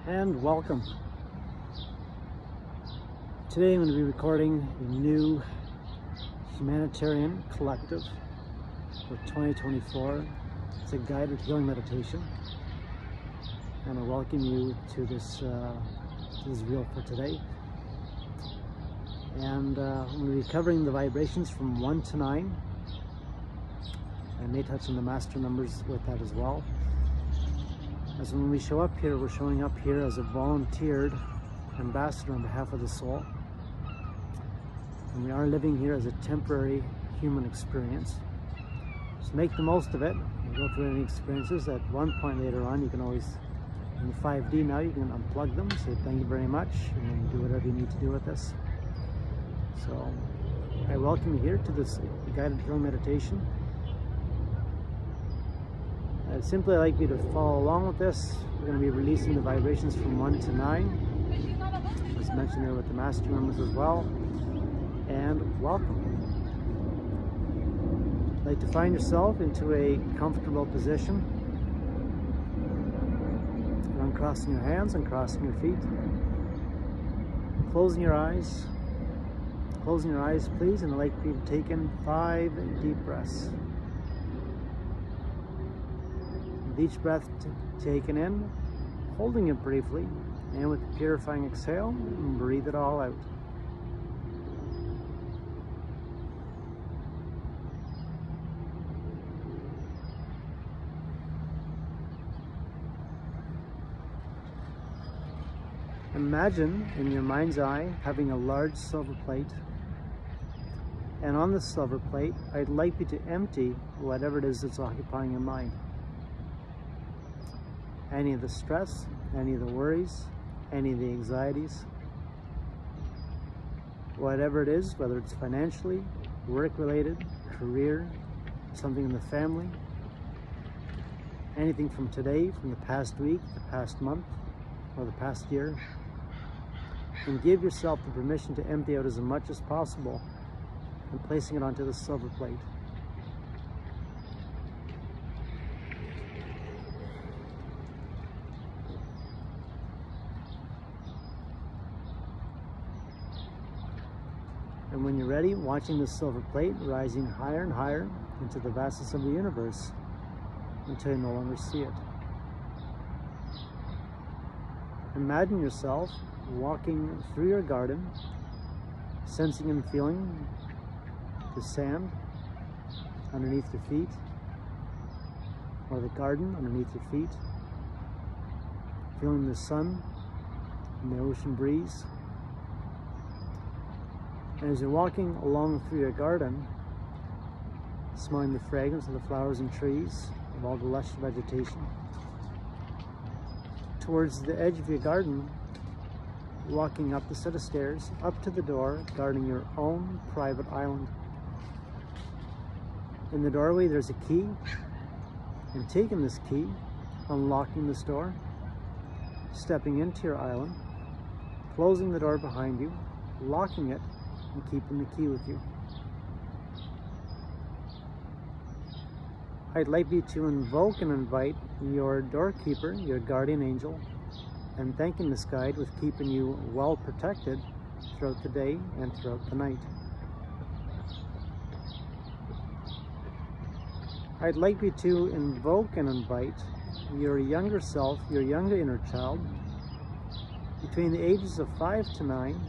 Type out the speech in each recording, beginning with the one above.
And welcome. Today I'm going to be recording a new Humanitarian collective for 2024. It's a guided healing meditation, and I welcome you to this reel for today. And I'm going to be covering the vibrations from 1 to 9. I may touch on the master numbers with that as well. As when we show up here, we're showing up here as a volunteered ambassador on behalf of the soul. And we are living here as a temporary human experience. So make the most of it. You go through any experiences. At one point later on, you can always, in the 5D now, you can unplug them, say thank you very much, and then do whatever you need to do with this. So I welcome you here to this guided healing meditation. I'd simply like you to follow along with this. We're going to be releasing the vibrations from 1 to 9, as mentioned there with the master numbers as well. And welcome. I'd like to find yourself into a comfortable position. Uncrossing your hands, uncrossing your feet. Closing your eyes. Closing your eyes, please, and I'd like you to take in 5 deep breaths. With each breath taken in, holding it briefly, and with a purifying exhale, breathe it all out. Imagine in your mind's eye having a large silver plate, and on the silver plate, I'd like you to empty whatever it is that's occupying your mind. Any of the stress, any of the worries, any of the anxieties, whatever it is, whether it's financially, work-related, career, something in the family, anything from today, from the past week, the past month, or the past year, and give yourself the permission to empty out as much as possible and placing it onto the silver plate. And when you're ready, watching the silver plate rising higher and higher into the vastness of the universe until you no longer see it. Imagine yourself walking through your garden, sensing and feeling the sand underneath your feet, or the garden underneath your feet, feeling the sun and the ocean breeze. And as you're walking along through your garden, smelling the fragrance of the flowers and trees, of all the lush vegetation, towards the edge of your garden, walking up the set of stairs, up to the door, guarding your own private island. In the doorway, there's a key, and taking this key, unlocking this door, stepping into your island, closing the door behind you, locking it, and keeping the key with you. I'd like you to invoke and invite your doorkeeper, your guardian angel, and thanking this guide with keeping you well protected throughout the day and throughout the night. I'd like you to invoke and invite your younger self, your younger inner child, between the ages of 5 to 9,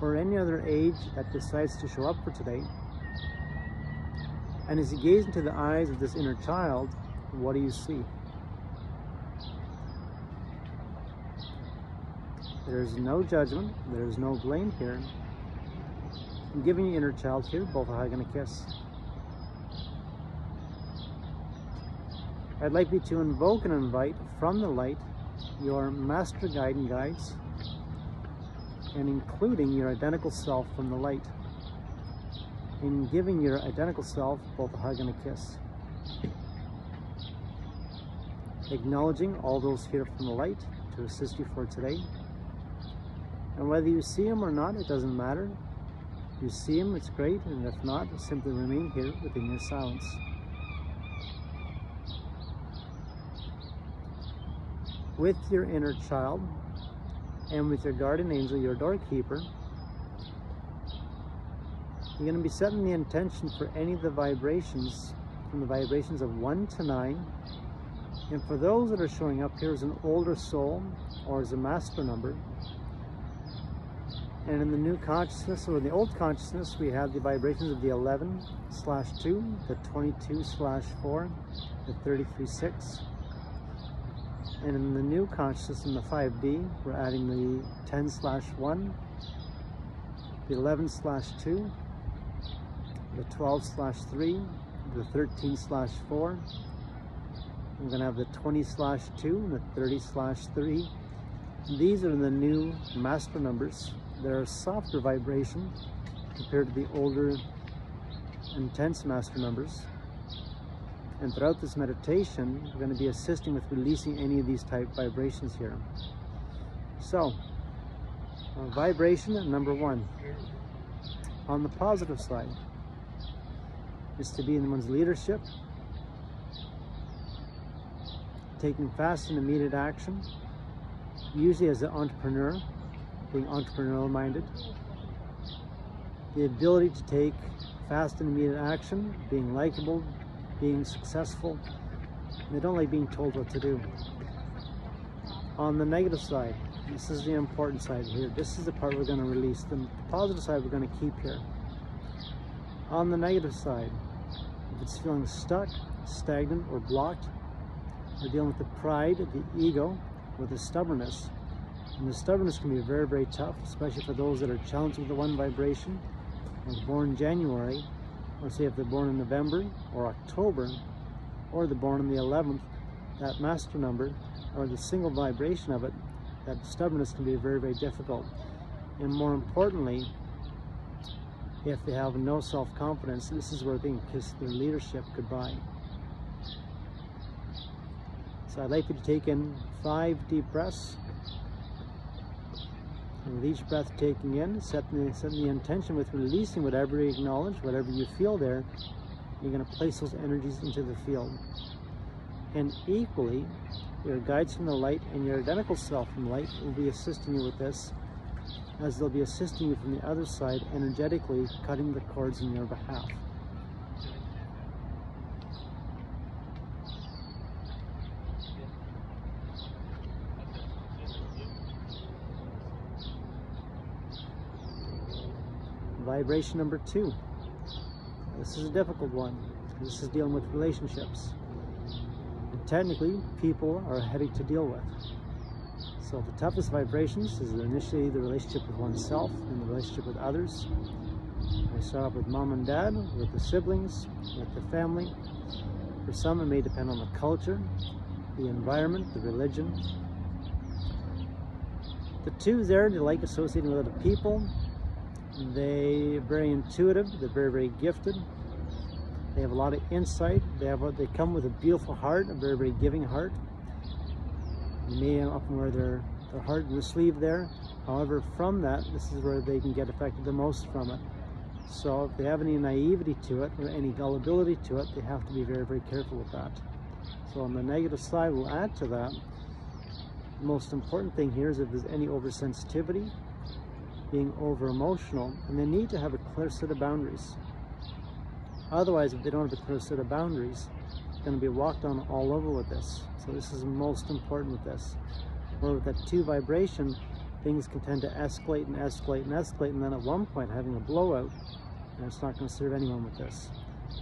or any other age that decides to show up for today. And as you gaze into the eyes of this inner child, what do you see? There's no judgment, there's no blame here. I'm giving your inner child here both a hug and a kiss. I'd like you to invoke and invite from the light your master guide and guides, and including your identical self from the light, in giving your identical self both a hug and a kiss. Acknowledging all those here from the light to assist you for today. And whether you see them or not, it doesn't matter. If you see them, it's great, and if not, simply remain here within your silence. with your inner child and with your guardian angel, your doorkeeper, you're going to be setting the intention for any of the vibrations, from the vibrations of 1 to 9. And for those that are showing up here as an older soul or as a master number, and in the new consciousness or the old consciousness, we have the vibrations of the 11/2, the 22/4, the 33/6. And in the new consciousness, in the 5D, we're adding the 10/1, the 11/2, the 12/3, the 13/4. We're going to have the 20/2 and the 30/3. These are the new master numbers. They're a softer vibration compared to the older, intense master numbers. And throughout this meditation, we're going to be assisting with releasing any of these type vibrations here. So, vibration number 1, on the positive side, is to be in one's leadership, taking fast and immediate action, usually as an entrepreneur, being entrepreneurial minded, the ability to take fast and immediate action, being likable, being successful. They don't like being told what to do. On the negative side, this is the important side here. This is the part we're going to release. The positive side we're going to keep here. On the negative side, if it's feeling stuck, stagnant, or blocked, we're dealing with the pride, the ego, with the stubbornness. And the stubbornness can be very, very tough, especially for those that are challenged with the 1 vibration, like born in January, or say if they're born in November or October, or they're born on the 11th, that master number, or the single vibration of it, that stubbornness can be very, very difficult. And more importantly, if they have no self-confidence, this is where they can kiss their leadership goodbye. So I'd like you to take in 5 deep breaths. And with each breath taking in, set the intention with releasing whatever you acknowledge, whatever you feel there. You're going to place those energies into the field. And equally, your guides from the light and your identical self from light will be assisting you with this, as they'll be assisting you from the other side, energetically cutting the cords on your behalf. Vibration number 2. This is a difficult one. This is dealing with relationships. And technically, people are a headache to deal with. So the toughest vibrations is initially the relationship with oneself and the relationship with others. I start off with mom and dad, with the siblings, with the family. For some, it may depend on the culture, the environment, the religion. The 2 there, they like associating with other people. They're very intuitive, they're very, very gifted. They have a lot of insight. They come with a beautiful heart, a very, very giving heart. You may often wear their heart in the sleeve there. However, from that, this is where they can get affected the most from it. So if they have any naivety to it or any gullibility to it, they have to be very, very careful with that. So on the negative side, we'll add to that. The most important thing here is if there's any oversensitivity, being over emotional, and they need to have a clear set of boundaries. Otherwise, if they don't have a clear set of boundaries, it's going to be walked on all over with this. So this is most important with this. Where with that 2 vibration, things can tend to escalate and escalate and escalate, and then at one point having a blowout, and it's not going to serve anyone with this.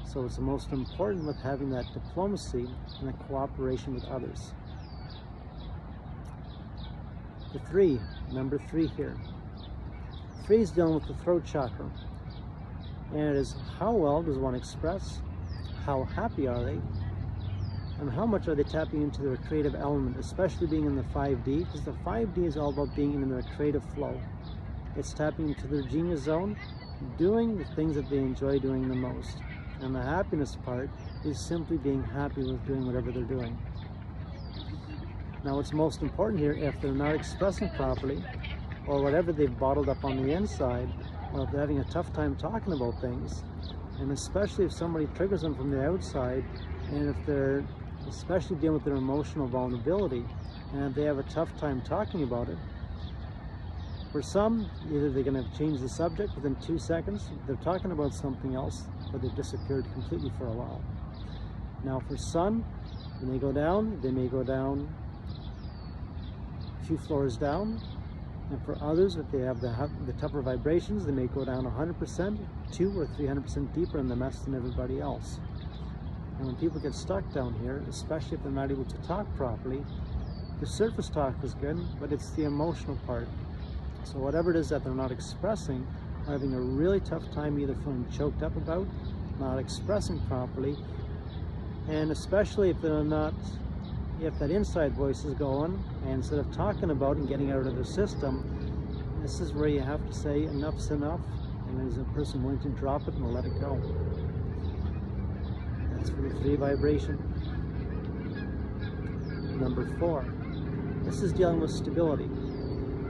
So it's the most important with having that diplomacy and that cooperation with others. The 3, number 3 here. 3 is dealing with the throat chakra, and it is how well does one express, how happy are they, and how much are they tapping into their creative element, especially being in the 5D, because the 5D is all about being in their creative flow. It's tapping into their genius zone, doing the things that they enjoy doing the most. And the happiness part is simply being happy with doing whatever they're doing. Now what's most important here, if they're not expressing properly, or whatever they've bottled up on the inside, or if they're having a tough time talking about things, and especially if somebody triggers them from the outside, and if they're especially dealing with their emotional vulnerability, and they have a tough time talking about it. For some, either they're going to change the subject within 2 seconds, they're talking about something else, but they've disappeared completely for a while. Now for some, when they go down, they may go down a few floors down, and for others, if they have the tougher vibrations, they may go down 100%, 200 or 300% deeper in the mess than everybody else. And when people get stuck down here, especially if they're not able to talk properly, the surface talk is good, but it's the emotional part. So whatever it is that they're not expressing, are having a really tough time either feeling choked up about, not expressing properly, and especially if they're not, if that inside voice is going, and instead of talking about and getting out of their system, this is where you have to say enough's enough, and there's a person willing to drop it and let it go. That's for the 3 vibration. Number 4, this is dealing with stability.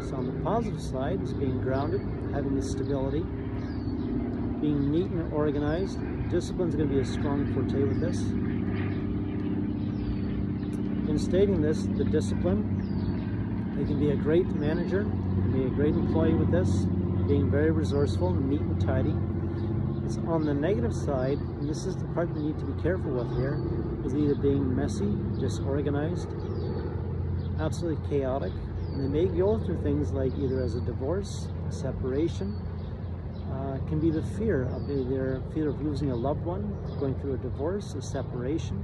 So on the positive side is being grounded, having the stability, being neat and organized. Discipline is going to be a strong forte with this. In stating this, the discipline, you can be a great manager, you can be a great employee with this, being very resourceful, neat and tidy. It's on the negative side, and this is the part we need to be careful with here, is either being messy, disorganized, absolutely chaotic. And they may go through things like either as a divorce, a separation, can be the fear of losing a loved one, going through a divorce, a separation,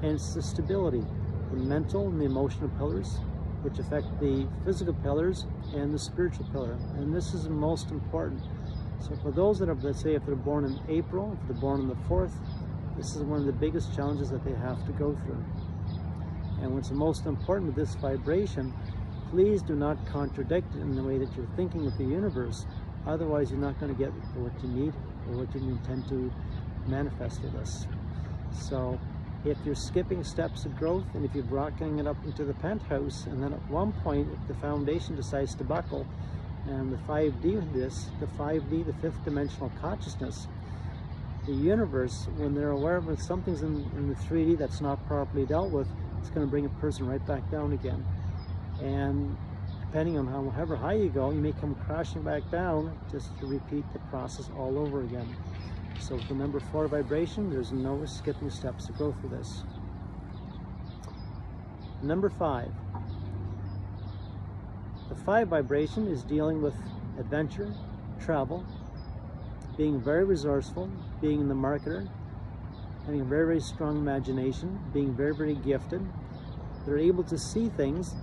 and it's the stability, the mental and the emotional pillars, which affect the physical pillars and the spiritual pillar. And this is most important. So for those that are, let's say if they're born in April, if they're born on the 4th, this is one of the biggest challenges that they have to go through. And what's the most important with this vibration, please do not contradict it in the way that you're thinking with the universe. Otherwise, you're not going to get what you need or what you intend to manifest with this. So if you're skipping steps of growth, and if you're rocking it up into the penthouse, and then at one point, if the foundation decides to buckle, and the 5D with this, the 5D, the 5th dimensional consciousness, the universe, when they're aware of something's in the 3D that's not properly dealt with, it's going to bring a person right back down again. And depending on however high you go, you may come crashing back down just to repeat the process all over again. So with the number 4 vibration, there's no skipping steps to go through this. Number 5. The 5 vibration is dealing with adventure, travel, being very resourceful, being the marketer, having a very, very strong imagination, being very, very gifted. They're able to see things.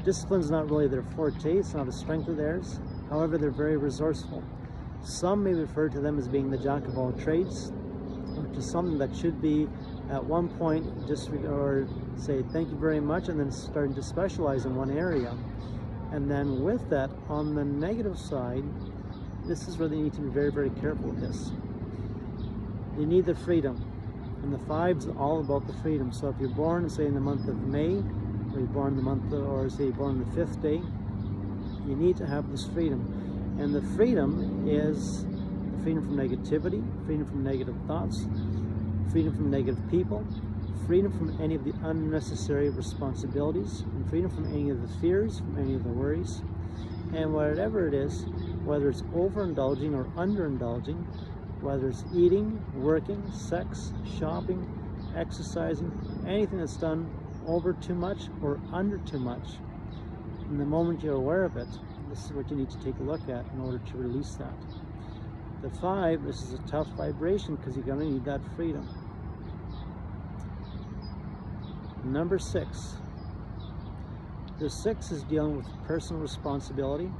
Discipline's not really their forte, it's not a strength of theirs. However, they're very resourceful. Some may refer to them as being the jack of all trades, which is something that should be at one point or say thank you very much, and then starting to specialize in one area. And then with that, on the negative side, this is where they need to be very, very careful with this. You need the freedom, and the 5's all about the freedom. So if you're born, say in the month of May, or you're born in the month, or say you're born on the 5th day, you need to have this freedom. And the freedom is freedom from negativity, freedom from negative thoughts, freedom from negative people, freedom from any of the unnecessary responsibilities, and freedom from any of the fears, from any of the worries. And whatever it is, whether it's overindulging or underindulging, whether it's eating, working, sex, shopping, exercising, anything that's done over too much or under too much, and the moment you're aware of it, this is what you need to take a look at in order to release that. The 5, this is a tough vibration because you're going to need that freedom. Number 6. The 6 is dealing with personal responsibility,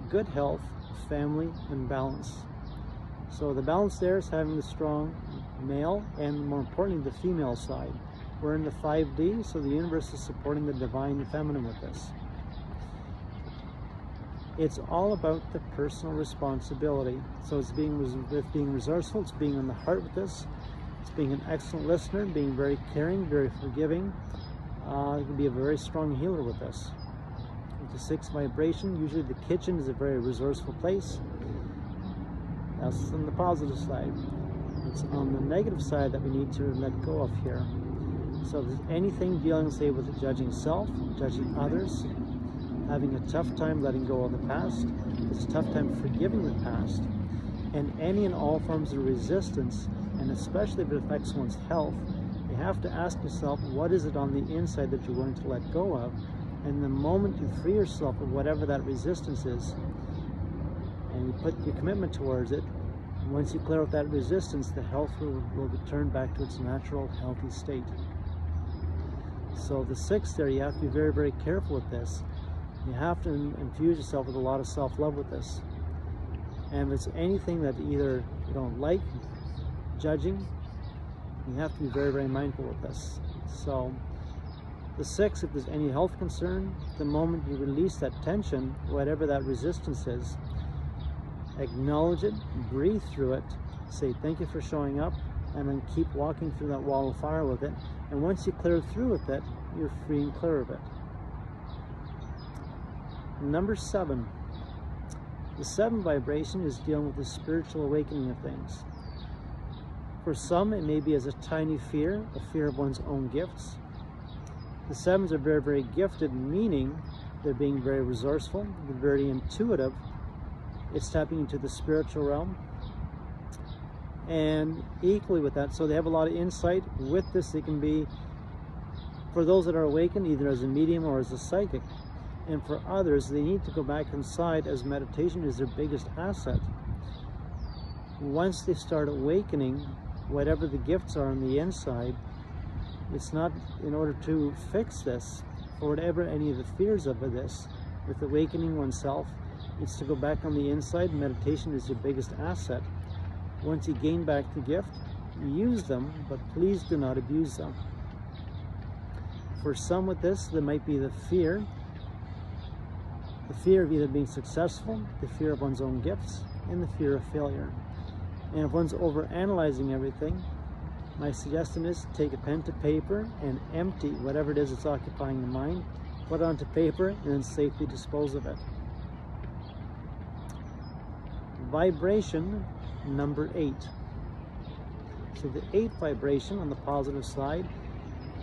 good health, family, and balance. So the balance there is having the strong male and, more importantly, the female side. We're in the 5D, so the universe is supporting the divine feminine with this. It's all about the personal responsibility. So it's being resourceful, it's being in the heart with this, it's being an excellent listener, being very caring, very forgiving. You can be a very strong healer with this. With the 6 vibration, usually the kitchen is a very resourceful place. That's on the positive side. It's on the negative side that we need to let go of here. So if there's anything dealing, say, with judging self, judging others, having a tough time letting go of the past, it's a tough time forgiving the past, and any and all forms of resistance, and especially if it affects one's health, you have to ask yourself, what is it on the inside that you're willing to let go of? And the moment you free yourself of whatever that resistance is, and you put your commitment towards it, once you clear out that resistance, the health will return back to its natural, healthy state. So the sixth there, you have to be very, very careful with this. You have to infuse yourself with a lot of self-love with this. And if it's anything that either you don't like, judging, you have to be very, very mindful with this. So the sixth, if there's any health concern, the moment you release that tension, whatever that resistance is, acknowledge it, breathe through it, say thank you for showing up, and then keep walking through that wall of fire with it. And once you clear through with it, you're free and clear of it. Number 7. The 7 vibration is dealing with the spiritual awakening of things. For some, it may be as a tiny fear, a fear of one's own gifts. The 7s are very, very gifted, meaning they're being very resourceful, they're very intuitive. It's tapping into the spiritual realm. And equally with that, so they have a lot of insight. With this, they can be, for those that are awakened, either as a medium or as a psychic. And for others, they need to go back inside, as meditation is their biggest asset. Once they start awakening, whatever the gifts are on the inside, it's not in order to fix this, or whatever any of the fears of this, with awakening oneself, it's to go back on the inside. Meditation is your biggest asset. Once you gain back the gift, use them, but please do not abuse them. For some with this, there might be the fear of either being successful, the fear of one's own gifts, and the fear of failure. And if one's overanalyzing everything, my suggestion is take a pen to paper and empty whatever it is that's occupying the mind, put it onto paper, and then safely dispose of it. Vibration number 8. So the 8th vibration on the positive side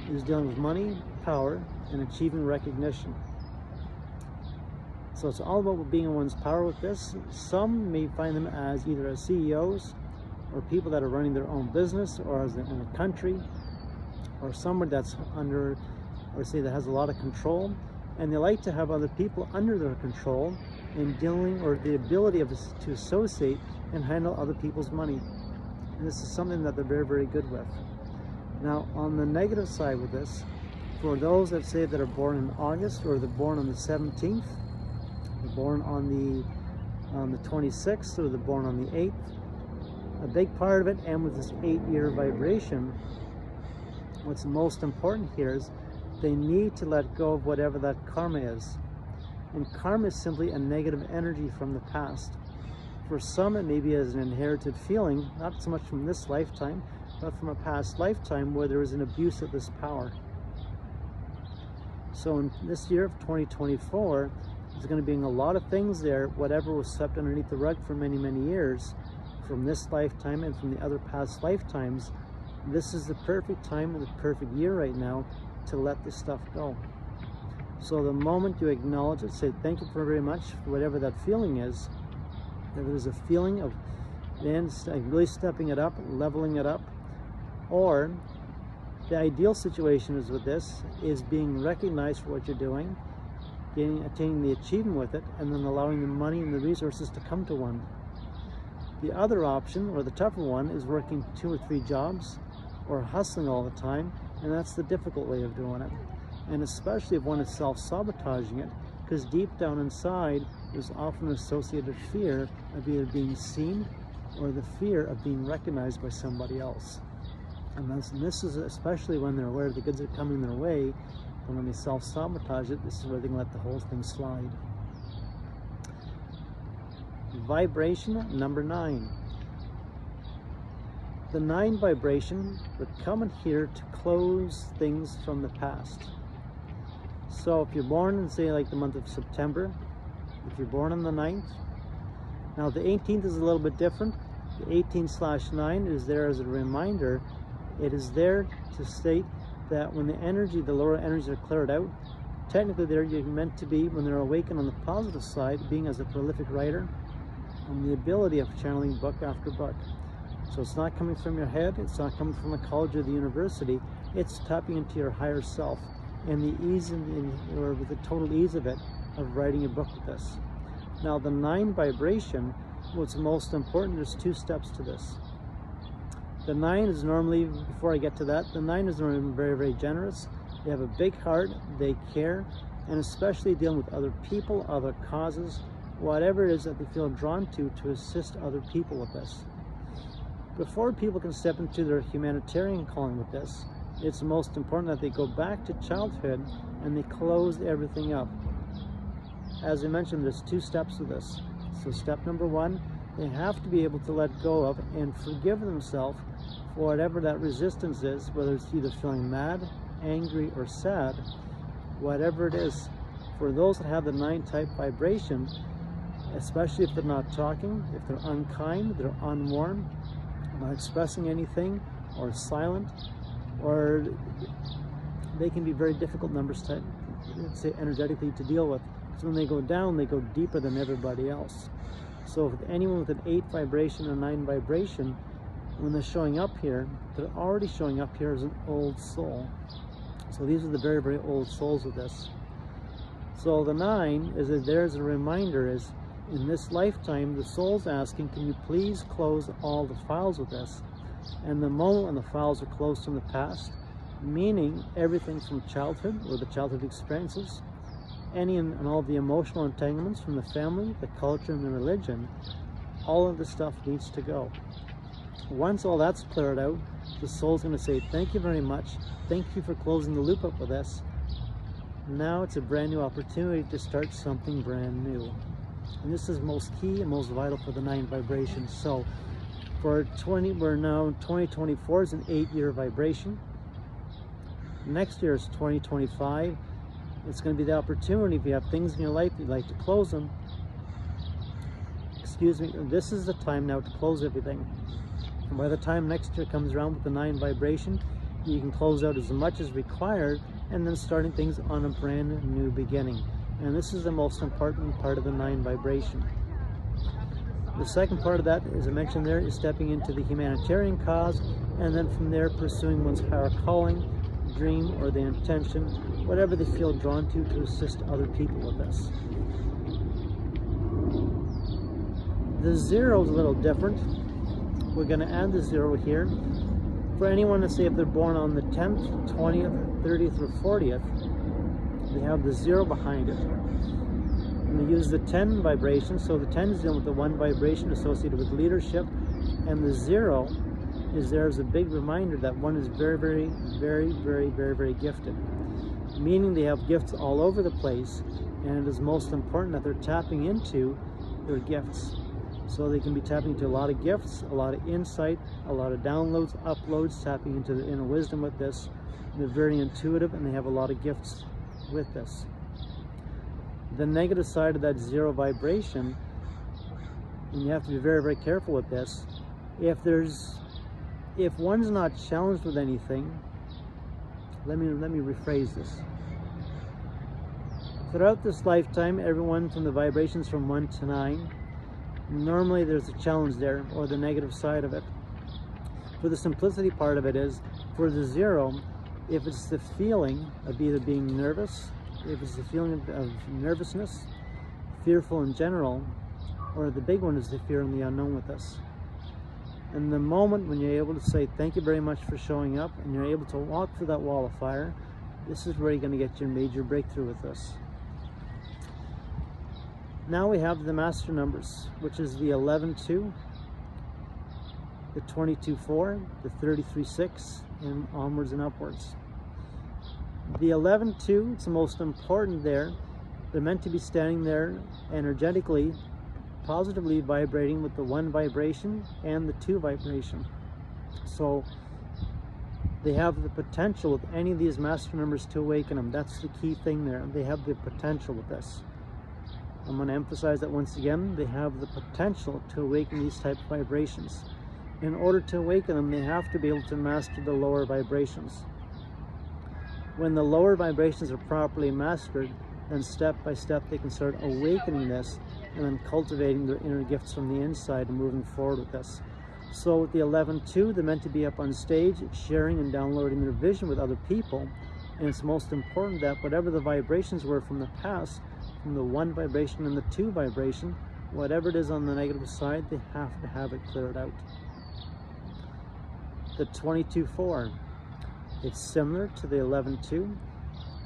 is dealing with money, power, and achieving recognition. So it's all about being in one's power with this. Some may find them as either as CEOs, or people that are running their own business, or as in a country, or somewhere that's under, or say that has a lot of control, and they like to have other people under their control in dealing, or the ability to associate and handle other people's money. And this is something that they're very, very good with. Now, on the negative side with this, for those that say that are born in August, or they're born on the 17th, they're born on the 26th, or they're born on the 8th, a big part of it, and with this 8-year vibration, what's most important here is they need to let go of whatever that karma is. And karma is simply a negative energy from the past. For some, it may be as an inherited feeling, not so much from this lifetime, but from a past lifetime where there was an abuse of this power. So in this year of 2024, there's going to be a lot of things there, whatever was swept underneath the rug for many, many years, from this lifetime and from the other past lifetimes. This is the perfect time and the perfect year right now to let this stuff go. So the moment you acknowledge it, say thank you very much for whatever that feeling is. If there's a feeling of then really stepping it up, leveling it up, or the ideal situation is with this is being recognized for what you're doing, attaining the achievement with it, and then allowing the money and the resources to come to one. The other option, or the tougher one, is working 2 or 3 jobs or hustling all the time, and that's the difficult way of doing it. And especially if one is self-sabotaging it, because deep down inside there's often associated fear of either being seen or the fear of being recognized by somebody else. And this is especially when they're aware the goods are coming their way, and when they self-sabotage it, this is where they can let the whole thing slide. Vibration number 9. The 9 vibration, we're coming here to close things from the past. So if you're born in, say, like the month of September, if you're born on the 9th, now the 18th is a little bit different. The 18/9 is there as a reminder. It is there to state that when the lower energies are cleared out, technically you're meant to be, when they're awakened on the positive side, being as a prolific writer and the ability of channeling book after book. So it's not coming from your head, it's not coming from the college or the university, it's tapping into your higher self and the ease or with the total ease of it, of writing a book with this. Now the 9 vibration, what's most important, there's 2 steps to this. The 9 is normally, before I get to that, the 9 is normally very, very generous. They have a big heart, they care, and especially dealing with other people, other causes, whatever it is that they feel drawn to assist other people with this. Before people can step into their humanitarian calling with this, it's most important that they go back to childhood and they close everything up. As I mentioned, there's 2 steps to this. So step number 1, they have to be able to let go of and forgive themselves for whatever that resistance is, whether it's either feeling mad, angry, or sad, whatever it is. For those that have the 9 type vibration, especially if they're not talking, if they're unkind, they're unwarm, not expressing anything, or silent, or they can be very difficult numbers to, say, energetically to deal with. So when they go down, they go deeper than everybody else. So if anyone with an 8 vibration or 9 vibration, when they're showing up here, they're already showing up here as an old soul. So these are the very, very old souls of this. So the 9 is that there's a reminder is, in this lifetime, the soul's asking, can you please close all the files with this? And the moment when the files are closed from the past, meaning everything from childhood or the childhood experiences, any and all the emotional entanglements from the family, the culture, and the religion, all of this stuff needs to go. Once all that's cleared out, the soul's going to say, thank you very much. Thank you for closing the loop up with this. Now it's a brand new opportunity to start something brand new. And this is most key and most vital for the 9 vibrations. So for 2024 is an 8-year vibration. Next year is 2025. It's going to be the opportunity, if you have things in your life you'd like to close them, excuse me, this is the time now to close everything. And by the time next year comes around with the 9 vibration, you can close out as much as required and then starting things on a brand new beginning. And this is the most important part of the 9 vibration. The second part of that, as I mentioned there, is stepping into the humanitarian cause, and then from there pursuing one's higher calling, dream, or the intention, whatever they feel drawn to assist other people with this. The 0 is a little different. We're going to add the 0 here. For anyone to say if they're born on the 10th, 20th, 30th, or 40th, they have the 0 behind it. And they use the 10 vibration, so the 10 is dealing with the 1 vibration associated with leadership, and the 0 is there as a big reminder that one is very, very, very, very, very, very gifted. Meaning they have gifts all over the place, and it is most important that they're tapping into their gifts. So they can be tapping into a lot of gifts, a lot of insight, a lot of downloads, uploads, tapping into the inner wisdom with this. They're very intuitive and they have a lot of gifts with this. The negative side of that 0 vibration, and you have to be very, very careful with this, if one's not challenged with anything, let me rephrase this. Throughout this lifetime, everyone from the vibrations from 1 to 9, normally there's a challenge there, or the negative side of it. For the simplicity part of it is, for the 0, if it's the feeling of either being nervous, if it's the feeling of nervousness, fearful in general, or the big one is the fear and the unknown with us. And the moment when you're able to say, thank you very much for showing up, and you're able to walk through that wall of fire, this is where you're going to get your major breakthrough with this. Now we have the master numbers, which is the 11-2, the 22-4, the 33-6, and onwards and upwards. The 11-2, it's the most important there. They're meant to be standing there energetically, positively vibrating with the 1 vibration and the 2 vibration. So they have the potential with any of these master numbers to awaken them. That's the key thing there. They have the potential with this. I'm going to emphasize that once again. They have the potential to awaken these type of vibrations. In order to awaken them, they have to be able to master the lower vibrations. When the lower vibrations are properly mastered, then step by step they can start awakening this and then cultivating their inner gifts from the inside and moving forward with this. So with the 11-2, they're meant to be up on stage, sharing and downloading their vision with other people. And it's most important that whatever the vibrations were from the past, from the 1 vibration and the 2 vibration, whatever it is on the negative side, they have to have it cleared out. The 22-4, it's similar to the 11-2.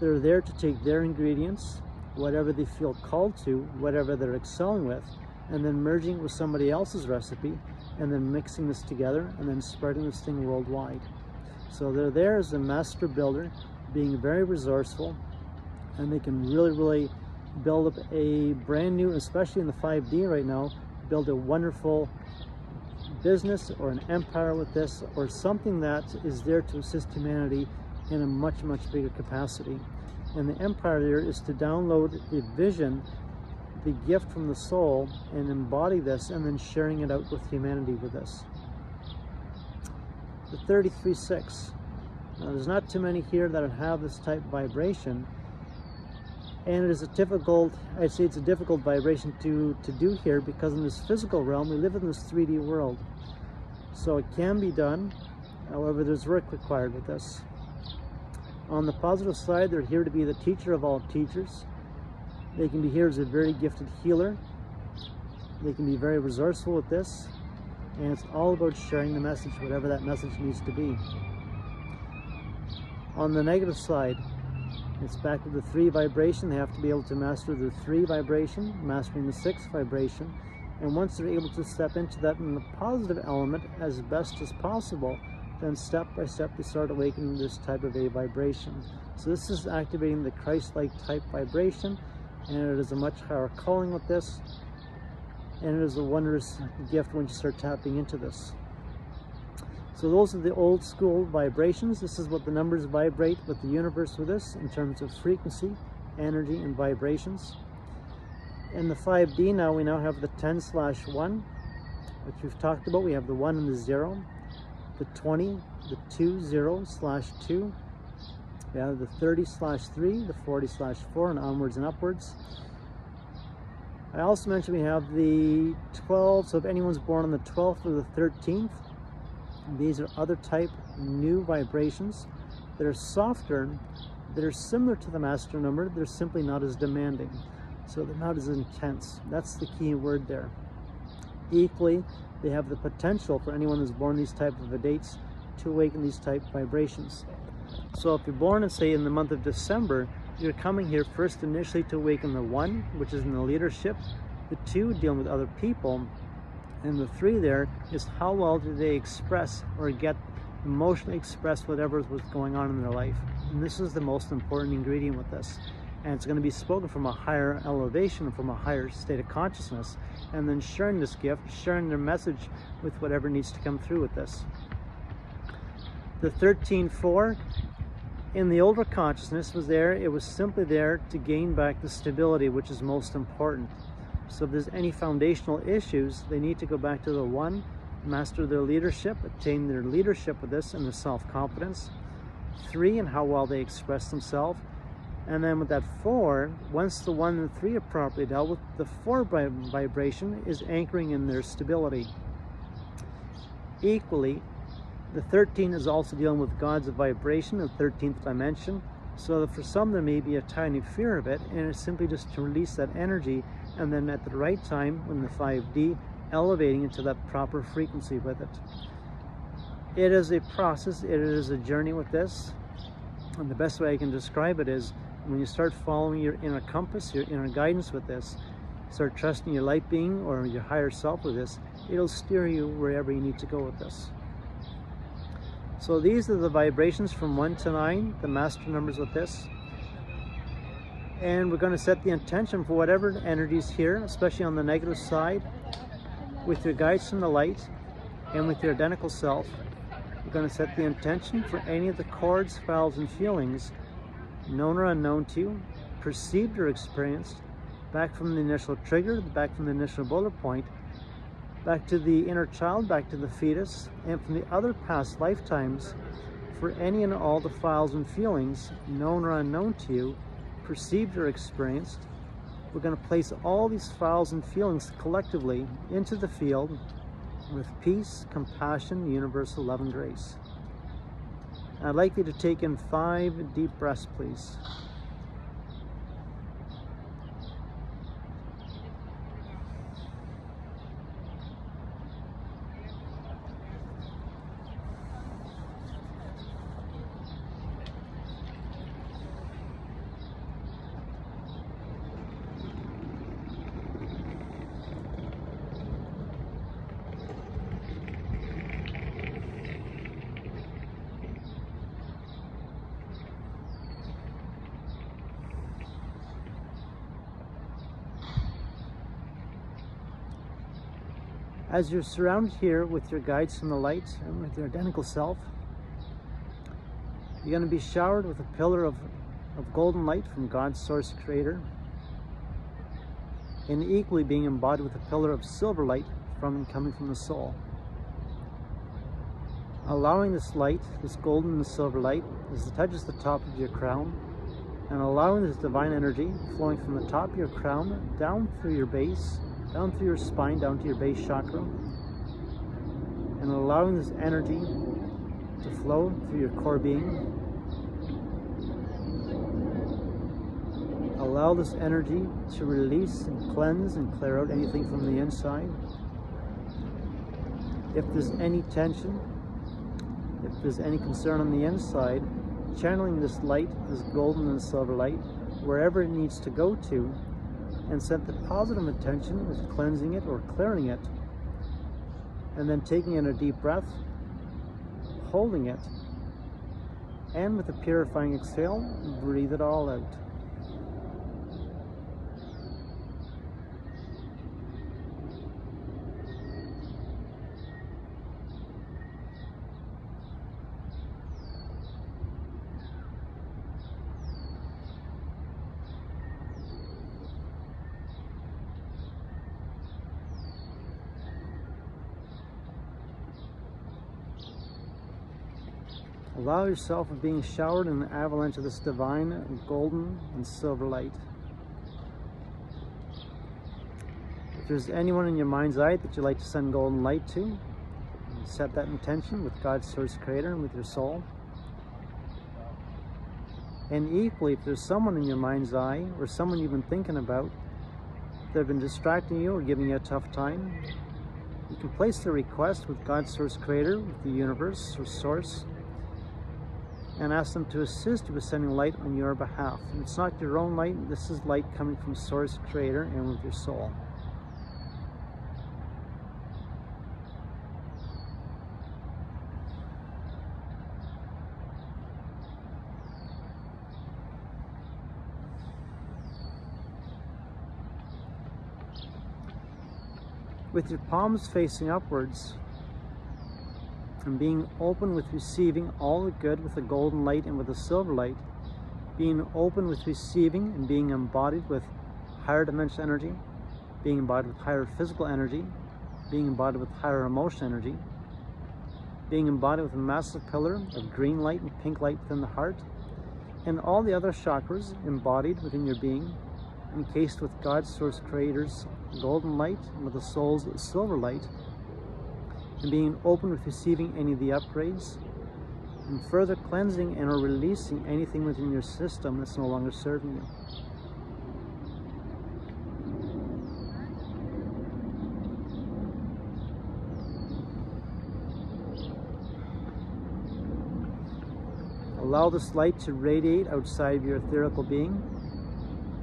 They're there to take their ingredients, whatever they feel called to, whatever they're excelling with, and then merging it with somebody else's recipe, and then mixing this together, and then spreading this thing worldwide. So they're there as a master builder, being very resourceful, and they can really build up a brand new, especially in the 5D right now, build a wonderful business or an empire with this, or something that is there to assist humanity in a much bigger capacity. And the empire there is to download the vision, the gift from the soul, and embody this, and then sharing it out with humanity with this. The 33-6. Now there's not too many here that have this type of vibration, and it is a difficult, I'd say it's a difficult vibration to do here, because in this physical realm, we live in this 3D world. So it can be done, however there's work required with this. On the positive side, they're here to be the teacher of all teachers. They can be here as a very gifted healer. They can be very resourceful with this, and it's all about sharing the message, whatever that message needs to be. On the negative side, it's back to the 3 vibration. They have to be able to master the 3 vibration, mastering the 6 vibration. And once they're able to step into that in the positive element as best as possible, then step by step they start awakening this type of a vibration. So this is activating the Christ-like type vibration, and it is a much higher calling with this. And it is a wondrous gift when you start tapping into this. So those are the old school vibrations. This is what the numbers vibrate with the universe with this in terms of frequency, energy, and vibrations. In the 5D now, we now have the 10/1, which we've talked about. We have the 1 and the 0, the 20, the 20/2. We have the 30/3, the 40/4, and onwards and upwards. I also mentioned we have the 12, so if anyone's born on the 12th or the 13th, these are other type new vibrations that are softer, that are similar to the master number. They're simply not as demanding, so they're not as intense. That's the key word there. Equally, they have the potential for anyone who's born these type of dates to awaken these type vibrations. So if you're born in, say, in the month of December, you're coming here first initially to awaken the 1, which is in the leadership, the 2, dealing with other people, and the 3 there is how well do they express or get emotionally express whatever was going on in their life. And this is the most important ingredient with this. And it's going to be spoken from a higher elevation, from a higher state of consciousness, and then sharing this gift, sharing their message with whatever needs to come through with this. The 13/4 in the older consciousness was there. It was simply there to gain back the stability, which is most important. So if there's any foundational issues, they need to go back to the 1, master their leadership, attain their leadership with this and their self-confidence. 3, and how well they express themselves. And then with that 4, once the 1 and 3 are properly dealt with, the 4 vibration is anchoring in their stability. Equally, the 13 is also dealing with God's vibration, the 13th dimension. So that for some there may be a tiny fear of it, and it's simply just to release that energy, and then at the right time, when the 5D, elevating into that proper frequency with it. It is a process, it is a journey with this, and the best way I can describe it is when you start following your inner compass, your inner guidance with this, start trusting your light being or your higher self with this, it'll steer you wherever you need to go with this. So these are the vibrations from 1 to 9, the master numbers with this. And we're going to set the intention for whatever energies here, especially on the negative side, with your guides from the light and with your identical self. We're going to set the intention for any of the chords, files, and feelings, known or unknown to you, perceived or experienced, back from the initial trigger, back from the initial bullet point, back to the inner child, back to the fetus, and from the other past lifetimes, for any and all the files and feelings, known or unknown to you, perceived or experienced. We're going to place all these files and feelings collectively into the field with peace, compassion, universal love, and grace. I'd like you to take in 5 deep breaths, please. As you're surrounded here with your guides from the light and with your identical self, you're going to be showered with a pillar of golden light from God's source creator, and equally being embodied with a pillar of silver light from and coming from the soul. Allowing this light, this golden and silver light, as it touches the top of your crown, and allowing this divine energy flowing from the top of your crown down through your base, down through your spine, down to your base chakra, and allowing this energy to flow through your core being. Allow this energy to release and cleanse and clear out anything from the inside. If there's any tension, if there's any concern on the inside, channeling this light, this golden and silver light, wherever it needs to go to, and set the positive intention with cleansing it or clearing it, and then taking in a deep breath, holding it, and with a purifying exhale, breathe it all out. Allow yourself of being showered in an avalanche of this divine golden and silver light. If there's anyone in your mind's eye that you'd like to send golden light to, set that intention with God's source creator and with your soul. And equally, if there's someone in your mind's eye or someone you've been thinking about that have been distracting you or giving you a tough time, you can place the request with God's source creator, with the universe or source, and ask them to assist you with sending light on your behalf. And it's not your own light, this is light coming from source creator and with your soul. With your palms facing upwards, and being open with receiving all the good with the golden light and with the silver light, being open with receiving and being embodied with higher dimensional energy, being embodied with higher physical energy, being embodied with higher emotional energy, being embodied with a massive pillar of green light and pink light within the heart, and all the other chakras embodied within your being, encased with God's source creator's golden light and with the soul's silver light, and being open with receiving any of the upgrades, and further cleansing and or releasing anything within your system that's no longer serving you. Allow this light to radiate outside of your ethereal being,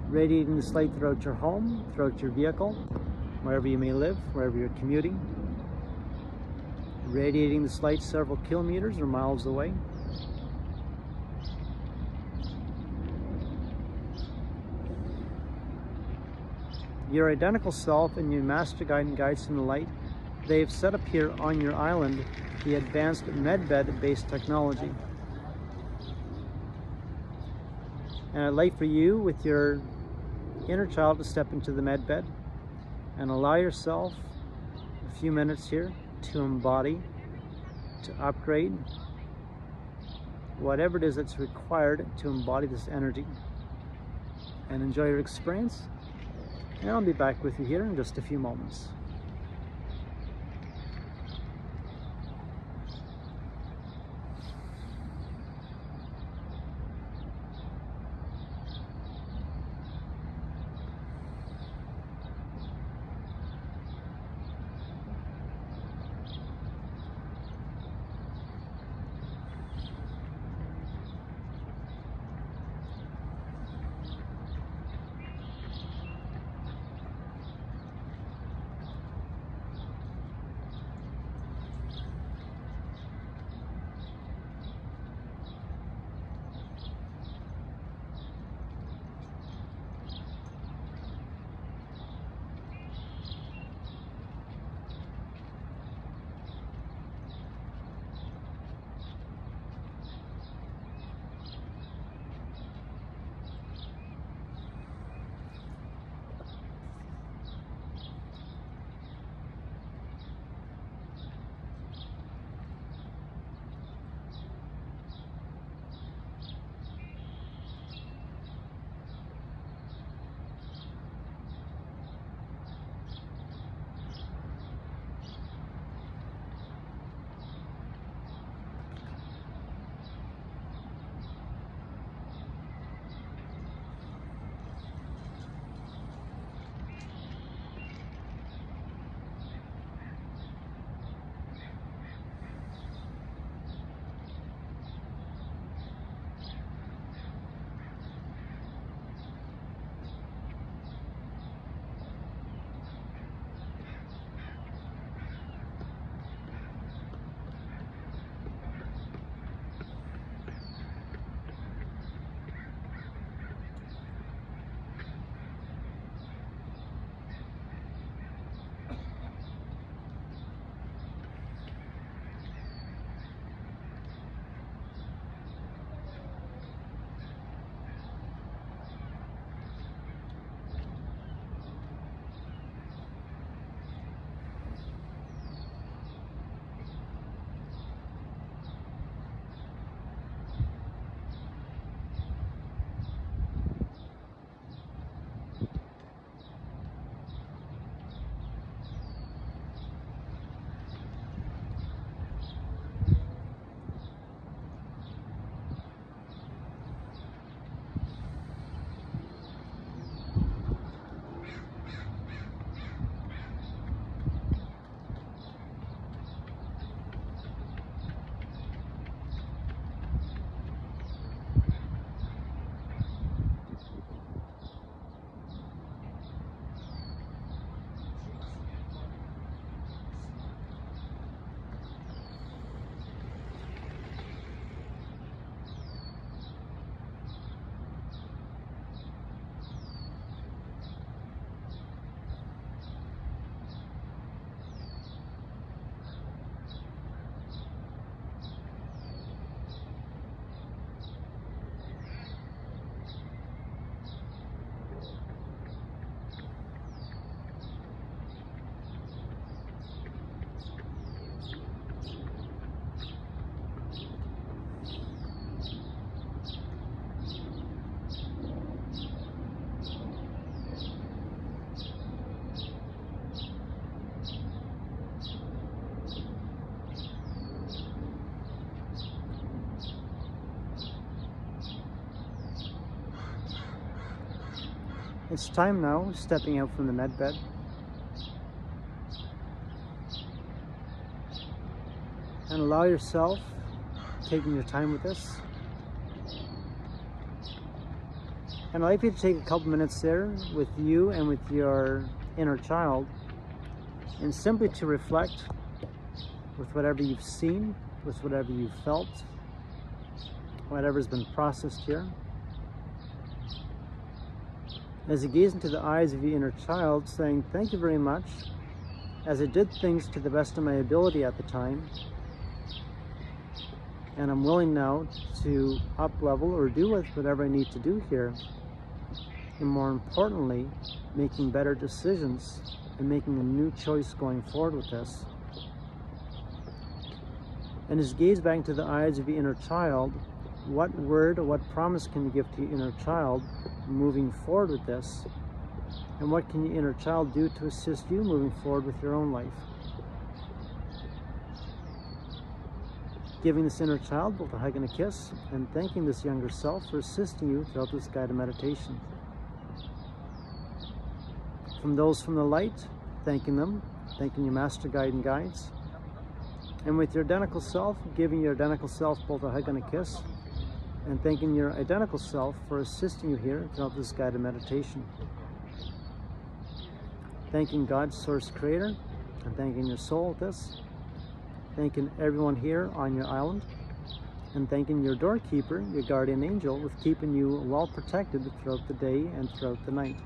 radiating this light throughout your home, throughout your vehicle, wherever you may live, wherever you're commuting, radiating this light several kilometers or miles away. Your identical self and your master guide and guides from the light, they have set up here on your island the advanced medbed based technology. And I'd like for you with your inner child to step into the medbed and allow yourself a few minutes here to embody, to upgrade, whatever it is that's required to embody this energy, and enjoy your experience. And I'll be back with you here in just a few moments. It's time now, stepping out from the med bed. And allow yourself, taking your time with this. And I'd like you to take a couple minutes there with you and with your inner child, and simply to reflect with whatever you've seen, with whatever you've felt, whatever's been processed here. As you gaze into the eyes of your inner child, saying, thank you very much, as I did things to the best of my ability at the time, and I'm willing now to up-level or do whatever I need to do here, and more importantly, making better decisions and making a new choice going forward with this. And as you gaze back into the eyes of your inner child, What word or what promise can you give to your inner child moving forward with this? And what can your inner child do to assist you moving forward with your own life? Giving this inner child both a hug and a kiss, and thanking this younger self for assisting you throughout this guided meditation. From those from the light, thanking them, thanking your master guide and guides. And with your identical self, giving your identical self both a hug and a kiss, and thanking your identical self for assisting you here throughout this guided meditation. Thanking God, Source Creator, and thanking your soul with this. Thanking everyone here on your island, and thanking your doorkeeper, your guardian angel, with keeping you well protected throughout the day and throughout the night.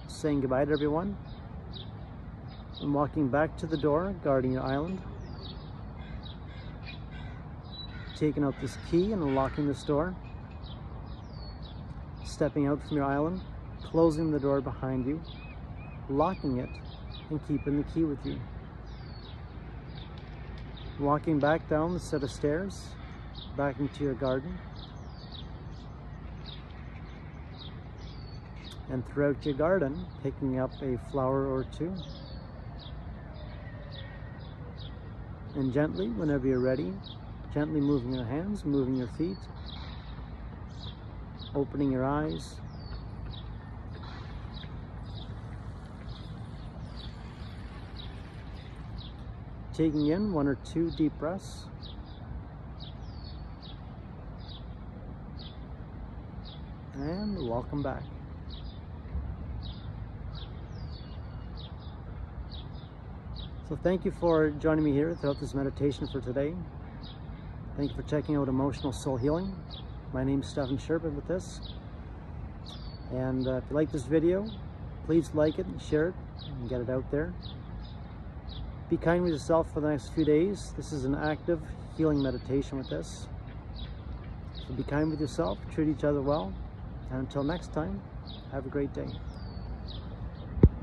Saying goodbye to everyone, and walking back to the door, guarding your island. Taking out this key and unlocking this door. Stepping out from your island, closing the door behind you, locking it, and keeping the key with you. Walking back down the set of stairs, back into your garden. And throughout your garden, picking up a flower or two. And gently, whenever you're ready, gently moving your hands, moving your feet, opening your eyes. Taking in 1 or 2 deep breaths. And welcome back. So thank you for joining me here throughout this meditation for today. Thank you for checking out Emotional Soul Healing. My name is Stephen Sherpa with this. And if you like this video, please like it and share it and get it out there. Be kind with yourself for the next few days. This is an active healing meditation with this. So be kind with yourself, treat each other well, and until next time, have a great day.